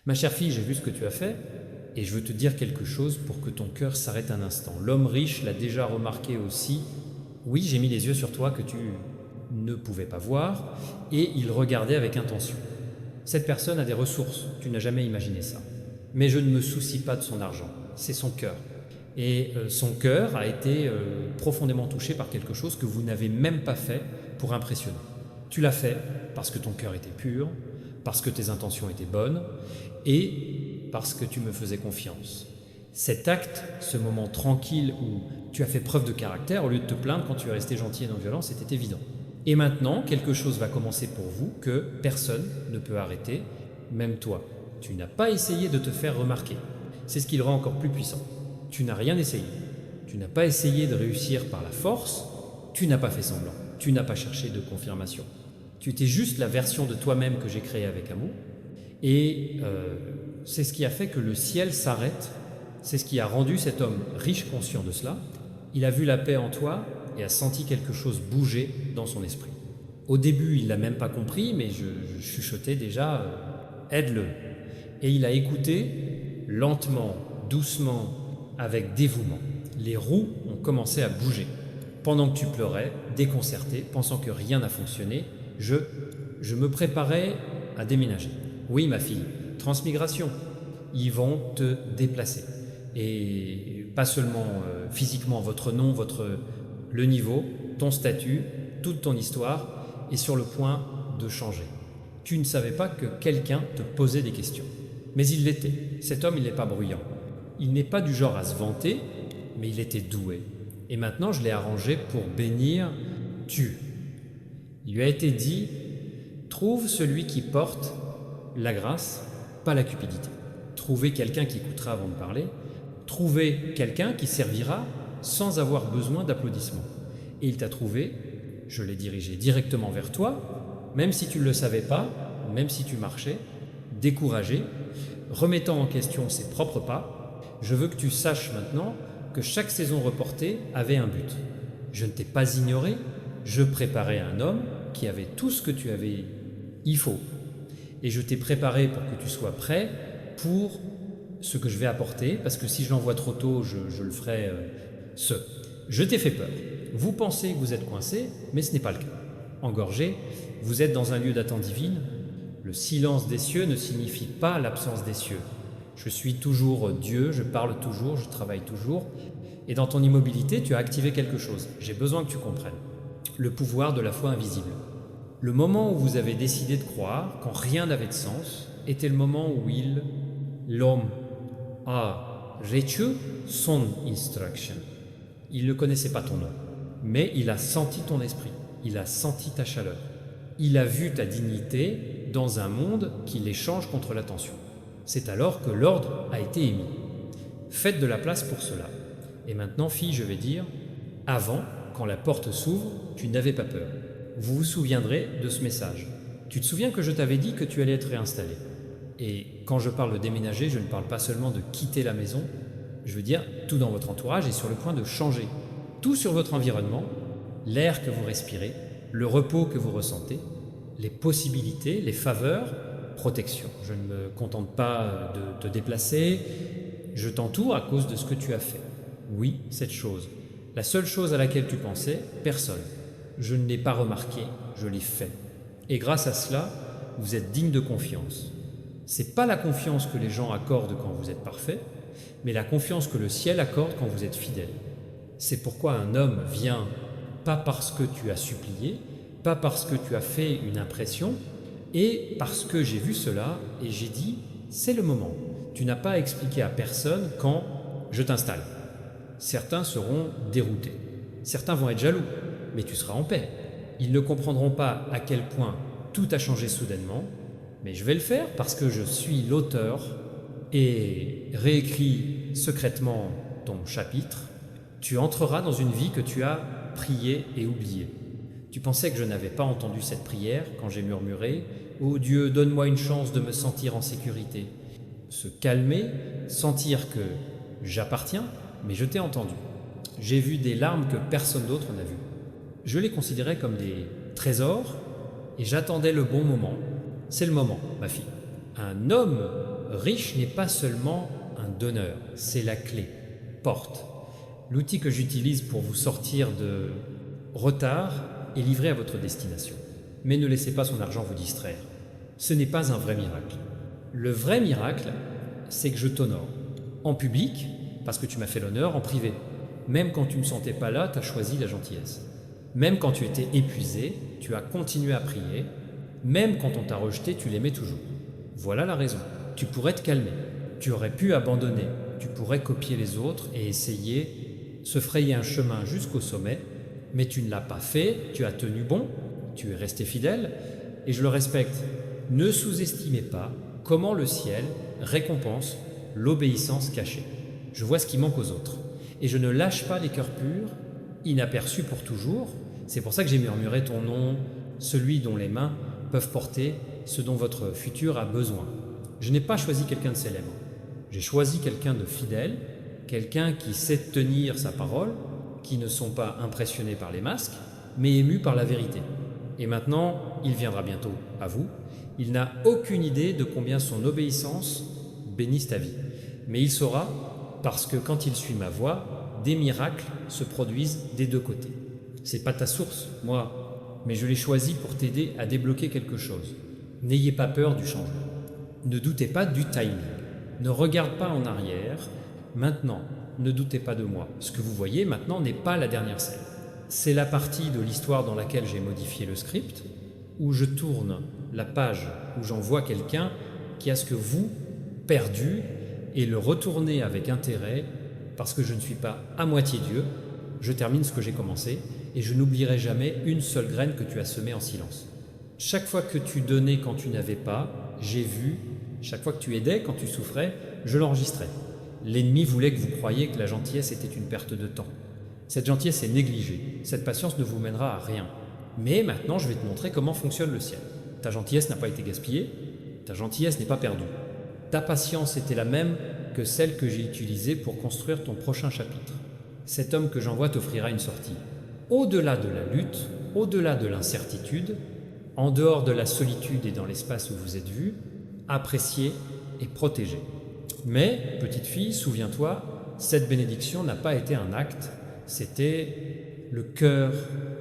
Ma chère fille, j'ai vu ce que tu as fait, et je veux te dire quelque chose pour que ton cœur s'arrête un instant. L'homme riche l'a déjà remarqué aussi. Oui, j'ai mis les yeux sur toi que tu ne pouvais pas voir, et il regardait avec intention. Cette personne a des ressources, tu n'as jamais imaginé ça. Mais je ne me soucie pas de son argent, c'est son cœur. Et son cœur a été profondément touché par quelque chose que vous n'avez même pas fait pour impressionner. Tu l'as fait parce que ton cœur était pur, parce que tes intentions étaient bonnes et parce que tu me faisais confiance. Cet acte, ce moment tranquille où tu as fait preuve de caractère au lieu de te plaindre quand tu es resté gentil et non violent, c'était évident. Et maintenant, quelque chose va commencer pour vous que personne ne peut arrêter, même toi. Tu n'as pas essayé de te faire remarquer. C'est ce qui le rend encore plus puissant. Tu n'as rien essayé. Tu n'as pas essayé de réussir par la force. Tu n'as pas fait semblant. Tu n'as pas cherché de confirmation. Tu étais juste la version de toi-même que j'ai créée avec amour. Et c'est ce qui a fait que le ciel s'arrête. C'est ce qui a rendu cet homme riche conscient de cela. Il a vu la paix en toi et a senti quelque chose bouger dans son esprit. Au début, il ne l'a même pas compris, mais je chuchotais déjà aide-le. Et il a écouté lentement, doucement, avec dévouement. Les roues ont commencé à bouger. Pendant que tu pleurais, déconcerté, pensant que rien n'a fonctionné, je me préparais à déménager. Oui, ma fille, transmigration. Ils vont te déplacer. Et pas seulement physiquement, votre nom, le niveau, ton statut, toute ton histoire est sur le point de changer. Tu ne savais pas que quelqu'un te posait des questions. Mais il l'était. Cet homme, il n'est pas bruyant. Il n'est pas du genre à se vanter, mais il était doué. Et maintenant, je l'ai arrangé pour bénir tu. Il lui a été dit, trouve celui qui porte la grâce, pas la cupidité. Trouvez quelqu'un qui écoutera avant de parler. Trouvez quelqu'un qui servira sans avoir besoin d'applaudissements. Et il t'a trouvé, je l'ai dirigé directement vers toi, même si tu ne le savais pas, même si tu marchais, découragé, remettant en question ses propres pas. Je veux que tu saches maintenant que chaque saison reportée avait un but. Je ne t'ai pas ignoré, je préparais un homme qui avait tout ce que tu avais, il faut. Et je t'ai préparé pour que tu sois prêt pour ce que je vais apporter, parce que si je l'envoie trop tôt, je le ferai Je t'ai fait peur. Vous pensez que vous êtes coincé, mais ce n'est pas le cas. Engorgé, vous êtes dans un lieu d'attente divine. Le silence des cieux ne signifie pas l'absence des cieux. Je suis toujours Dieu, je parle toujours, je travaille toujours. Et dans ton immobilité, tu as activé quelque chose. J'ai besoin que tu comprennes. Le pouvoir de la foi invisible. Le moment où vous avez décidé de croire, quand rien n'avait de sens, était le moment où l'homme, a reçu son instruction. Il ne connaissait pas ton nom, mais il a senti ton esprit, il a senti ta chaleur. Il a vu ta dignité dans un monde qui l'échange contre l'attention. C'est alors que l'ordre a été émis. Faites de la place pour cela. Et maintenant, fille, je vais dire, avant, quand la porte s'ouvre, tu n'avais pas peur. Vous vous souviendrez de ce message. Tu te souviens que je t'avais dit que tu allais être réinstallé. Et quand je parle de déménager, je ne parle pas seulement de quitter la maison, je veux dire tout dans votre entourage est sur le point de changer. Tout sur votre environnement, l'air que vous respirez, le repos que vous ressentez, les possibilités, les faveurs, protection. Je ne me contente pas de te déplacer, je t'entoure à cause de ce que tu as fait. Oui, cette chose. La seule chose à laquelle tu pensais, personne. Je ne l'ai pas remarqué, je l'ai fait. Et grâce à cela, vous êtes digne de confiance. C'est pas la confiance que les gens accordent quand vous êtes parfait, mais la confiance que le ciel accorde quand vous êtes fidèle. C'est pourquoi un homme vient pas parce que tu as supplié, pas parce que tu as fait une impression, et parce que j'ai vu cela et j'ai dit, c'est le moment. Tu n'as pas expliqué à personne quand je t'installe. Certains seront déroutés. Certains vont être jaloux, mais tu seras en paix. Ils ne comprendront pas à quel point tout a changé soudainement, mais je vais le faire parce que je suis l'auteur et réécris secrètement ton chapitre. Tu entreras dans une vie que tu as priée et oubliée. Tu pensais que je n'avais pas entendu cette prière quand j'ai murmuré « Ô Dieu, donne-moi une chance de me sentir en sécurité ». Se calmer, sentir que j'appartiens, mais je t'ai entendu. J'ai vu des larmes que personne d'autre n'a vues. Je les considérais comme des trésors et j'attendais le bon moment. C'est le moment, ma fille. Un homme riche n'est pas seulement un donneur, c'est la clé, porte. L'outil que j'utilise pour vous sortir de retard est livré à votre destination. Mais ne laissez pas son argent vous distraire. Ce n'est pas un vrai miracle. Le vrai miracle, c'est que je t'honore. En public, parce que tu m'as fait l'honneur, en privé. Même quand tu ne me sentais pas là, tu as choisi la gentillesse. Même quand tu étais épuisé, tu as continué à prier. Même quand on t'a rejeté, tu l'aimais toujours. Voilà la raison. Tu pourrais te calmer. Tu aurais pu abandonner. Tu pourrais copier les autres et essayer, se frayer un chemin jusqu'au sommet. Mais tu ne l'as pas fait, tu as tenu bon, tu es resté fidèle, et je le respecte. Ne sous-estimez pas comment le ciel récompense l'obéissance cachée. Je vois ce qui manque aux autres. Et je ne lâche pas les cœurs purs, inaperçus pour toujours. C'est pour ça que j'ai murmuré ton nom, celui dont les mains peuvent porter ce dont votre futur a besoin. Je n'ai pas choisi quelqu'un de célèbre. J'ai choisi quelqu'un de fidèle, quelqu'un qui sait tenir sa parole, qui ne sont pas impressionnés par les masques, mais émus par la vérité. Et maintenant, il viendra bientôt à vous. Il n'a aucune idée de combien son obéissance bénisse ta vie. Mais il saura, parce que quand il suit ma voie, des miracles se produisent des deux côtés. C'est pas ta source, moi, mais je l'ai choisi pour t'aider à débloquer quelque chose. N'ayez pas peur du changement. Ne doutez pas du timing. Ne regarde pas en arrière. Maintenant, ne doutez pas de moi. Ce que vous voyez maintenant n'est pas la dernière scène. C'est la partie de l'histoire dans laquelle j'ai modifié le script, où je tourne la page, où j'envoie quelqu'un qui a ce que vous, perdu, et le retourner avec intérêt, parce que je ne suis pas à moitié Dieu, je termine ce que j'ai commencé, et je n'oublierai jamais une seule graine que tu as semée en silence. Chaque fois que tu donnais quand tu n'avais pas, j'ai vu, chaque fois que tu aidais quand tu souffrais, je l'enregistrais. L'ennemi voulait que vous croyiez que la gentillesse était une perte de temps. Cette gentillesse est négligée, cette patience ne vous mènera à rien. Mais maintenant, je vais te montrer comment fonctionne le ciel. Ta gentillesse n'a pas été gaspillée, ta gentillesse n'est pas perdue. Ta patience était la même que celle que j'ai utilisée pour construire ton prochain chapitre. Cet homme que j'envoie t'offrira une sortie. Au-delà de la lutte, au-delà de l'incertitude, en dehors de la solitude et dans l'espace où vous êtes vus, apprécié et protégé. Mais, petite fille, souviens-toi, cette bénédiction n'a pas été un acte, c'était le cœur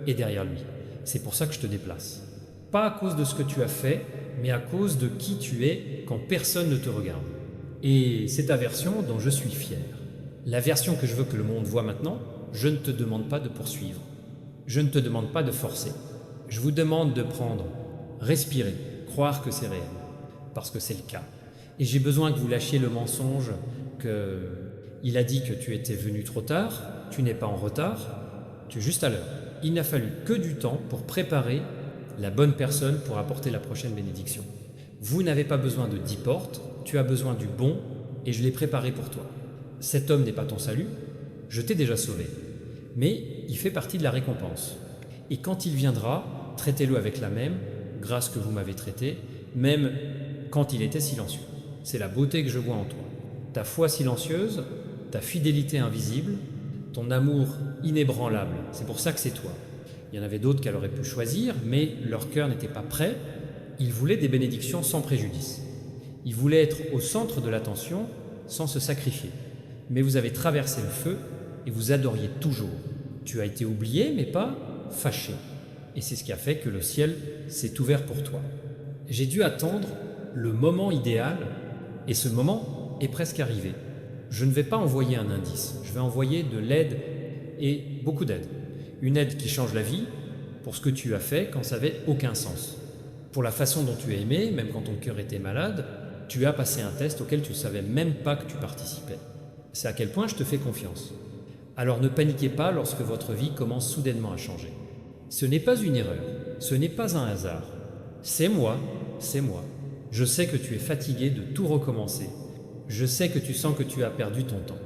est derrière lui. C'est pour ça que je te déplace. Pas à cause de ce que tu as fait, mais à cause de qui tu es quand personne ne te regarde. Et c'est ta version dont je suis fier. La version que je veux que le monde voit maintenant, je ne te demande pas de poursuivre. Je ne te demande pas de forcer. Je vous demande de prendre, respirer, croire que c'est réel. Parce que c'est le cas. Et j'ai besoin que vous lâchiez le mensonge qu'il a dit que tu étais venu trop tard, tu n'es pas en retard, tu es juste à l'heure. Il n'a fallu que du temps pour préparer la bonne personne pour apporter la prochaine bénédiction. Vous n'avez pas besoin de 10 portes, tu as besoin du bon et je l'ai préparé pour toi. Cet homme n'est pas ton salut, je t'ai déjà sauvé, mais il fait partie de la récompense. Et quand il viendra, traitez-le avec la même grâce que vous m'avez traité, même quand il était silencieux. C'est la beauté que je vois en toi. Ta foi silencieuse, ta fidélité invisible, ton amour inébranlable, c'est pour ça que c'est toi. Il y en avait d'autres qu'elle aurait pu choisir, mais leur cœur n'était pas prêt. Ils voulaient des bénédictions sans préjudice. Ils voulaient être au centre de l'attention sans se sacrifier. Mais vous avez traversé le feu et vous adoriez toujours. Tu as été oublié, mais pas fâché. Et c'est ce qui a fait que le ciel s'est ouvert pour toi. J'ai dû attendre le moment idéal, et ce moment est presque arrivé. Je ne vais pas envoyer un indice, je vais envoyer de l'aide et beaucoup d'aide. Une aide qui change la vie pour ce que tu as fait quand ça n'avait aucun sens. Pour la façon dont tu as aimé, même quand ton cœur était malade, tu as passé un test auquel tu ne savais même pas que tu participais. C'est à quel point je te fais confiance. Alors ne paniquez pas lorsque votre vie commence soudainement à changer. Ce n'est pas une erreur, ce n'est pas un hasard. C'est moi, c'est moi. Je sais que tu es fatigué de tout recommencer. Je sais que tu sens que tu as perdu ton temps.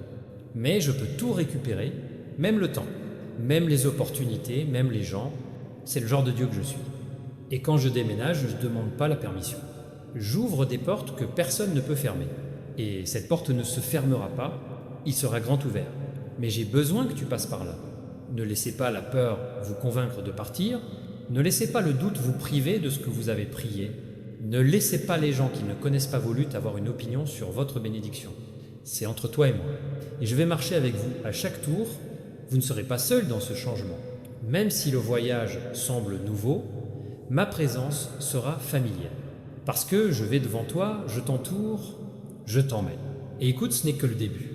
Mais je peux tout récupérer, même le temps, même les opportunités, même les gens. C'est le genre de Dieu que je suis. Et quand je déménage, je ne demande pas la permission. J'ouvre des portes que personne ne peut fermer. Et cette porte ne se fermera pas, il sera grand ouvert. Mais j'ai besoin que tu passes par là. Ne laissez pas la peur vous convaincre de partir. Ne laissez pas le doute vous priver de ce que vous avez prié. Ne laissez pas les gens qui ne connaissent pas vos luttes avoir une opinion sur votre bénédiction. C'est entre toi et moi. Et je vais marcher avec vous à chaque tour. Vous ne serez pas seul dans ce changement. Même si le voyage semble nouveau, ma présence sera familière. Parce que je vais devant toi, je t'entoure, je t'emmène. Et écoute, ce n'est que le début.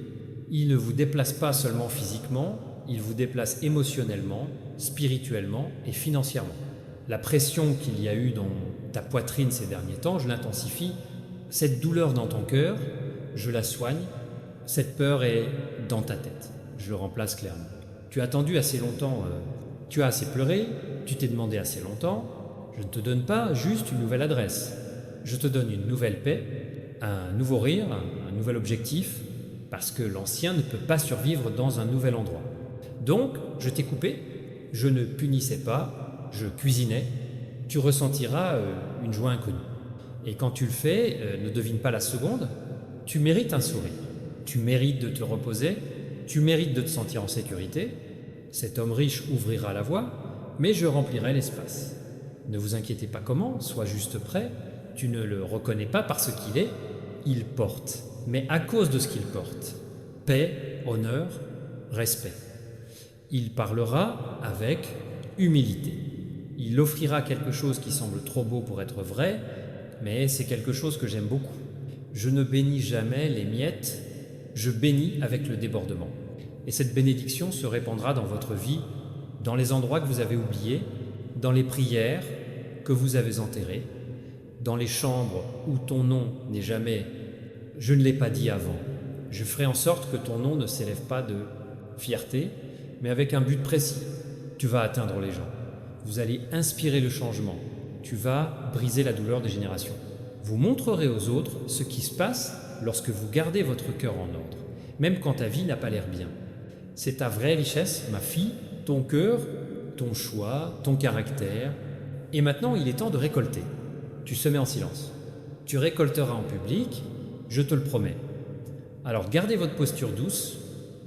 Il ne vous déplace pas seulement physiquement, il vous déplace émotionnellement, spirituellement et financièrement. La pression qu'il y a eu dans ta poitrine ces derniers temps, je l'intensifie. Cette douleur dans ton cœur, je la soigne. Cette peur est dans ta tête. Je le remplace clairement. Tu as attendu assez longtemps, tu as assez pleuré, tu t'es demandé assez longtemps. Je ne te donne pas juste une nouvelle adresse. Je te donne une nouvelle paix, un nouveau rire, un nouvel objectif, parce que l'ancien ne peut pas survivre dans un nouvel endroit. Donc, je t'ai coupé, je ne punissais pas, je cuisinais. Tu ressentiras une joie inconnue. Et quand tu le fais, ne devine pas la seconde, tu mérites un sourire. Tu mérites de te reposer, tu mérites de te sentir en sécurité. Cet homme riche ouvrira la voie, mais je remplirai l'espace. Ne vous inquiétez pas comment, sois juste prêt. Tu ne le reconnais pas parce qu'il est, il porte. Mais à cause de ce qu'il porte, paix, honneur, respect. Il parlera avec humilité. Il offrira quelque chose qui semble trop beau pour être vrai, mais c'est quelque chose que j'aime beaucoup. Je ne bénis jamais les miettes, je bénis avec le débordement. Et cette bénédiction se répandra dans votre vie, dans les endroits que vous avez oubliés, dans les prières que vous avez enterrées, dans les chambres où ton nom n'est jamais « je ne l'ai pas dit avant ». Je ferai en sorte que ton nom ne s'élève pas de fierté, mais avec un but précis. Tu vas atteindre les gens. Vous allez inspirer le changement. Tu vas briser la douleur des générations. Vous montrerez aux autres ce qui se passe lorsque vous gardez votre cœur en ordre, même quand ta vie n'a pas l'air bien. C'est ta vraie richesse, ma fille, ton cœur, ton choix, ton caractère. Et maintenant, il est temps de récolter. Tu semais en silence. Tu récolteras en public, je te le promets. Alors gardez votre posture douce,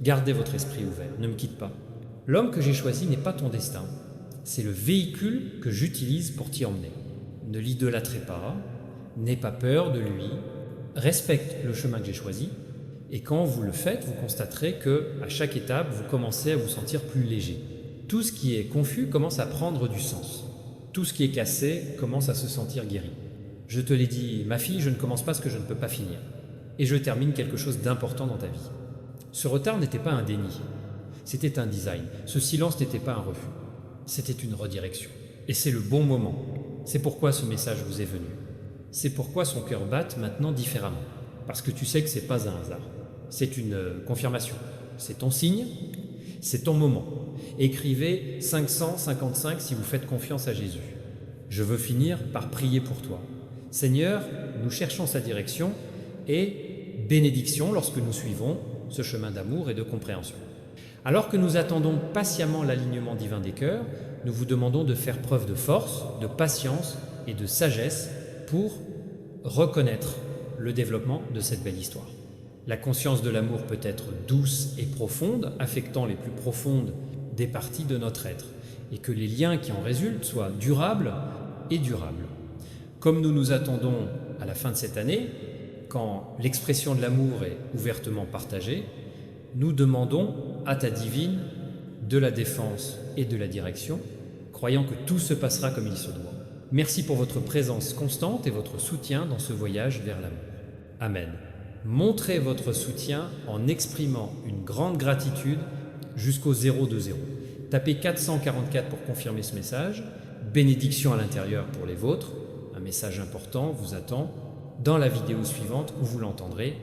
gardez votre esprit ouvert, ne me quitte pas. L'homme que j'ai choisi n'est pas ton destin, c'est le véhicule que j'utilise pour t'y emmener. Ne l'idolâtrez pas, n'aie pas peur de lui, respecte le chemin que j'ai choisi, et quand vous le faites, vous constaterez que à chaque étape, vous commencez à vous sentir plus léger. Tout ce qui est confus commence à prendre du sens. Tout ce qui est cassé commence à se sentir guéri. Je te l'ai dit, ma fille, je ne commence pas ce que je ne peux pas finir. Et je termine quelque chose d'important dans ta vie. Ce retard n'était pas un déni, c'était un design. Ce silence n'était pas un refus, c'était une redirection. Et c'est le bon moment. C'est pourquoi ce message vous est venu. C'est pourquoi son cœur batte maintenant différemment. Parce que tu sais que ce n'est pas un hasard. C'est une confirmation. C'est ton signe, c'est ton moment. Écrivez 555 si vous faites confiance à Jésus. Je veux finir par prier pour toi. Seigneur, nous cherchons sa direction et bénédiction lorsque nous suivons ce chemin d'amour et de compréhension. Alors que nous attendons patiemment l'alignement divin des cœurs, nous vous demandons de faire preuve de force, de patience et de sagesse pour reconnaître le développement de cette belle histoire. La conscience de l'amour peut être douce et profonde, affectant les plus profondes des parties de notre être, et que les liens qui en résultent soient durables et durables. Comme nous nous attendons à la fin de cette année, quand l'expression de l'amour est ouvertement partagée, nous demandons à ta divine de la défense et de la direction, croyant que tout se passera comme il se doit. Merci pour votre présence constante et votre soutien dans ce voyage vers l'amour. Amen. Montrez votre soutien en exprimant une grande gratitude jusqu'au 020. Tapez 444 pour confirmer ce message. Bénédiction à l'intérieur pour les vôtres. Un message important vous attend dans la vidéo suivante où vous l'entendrez.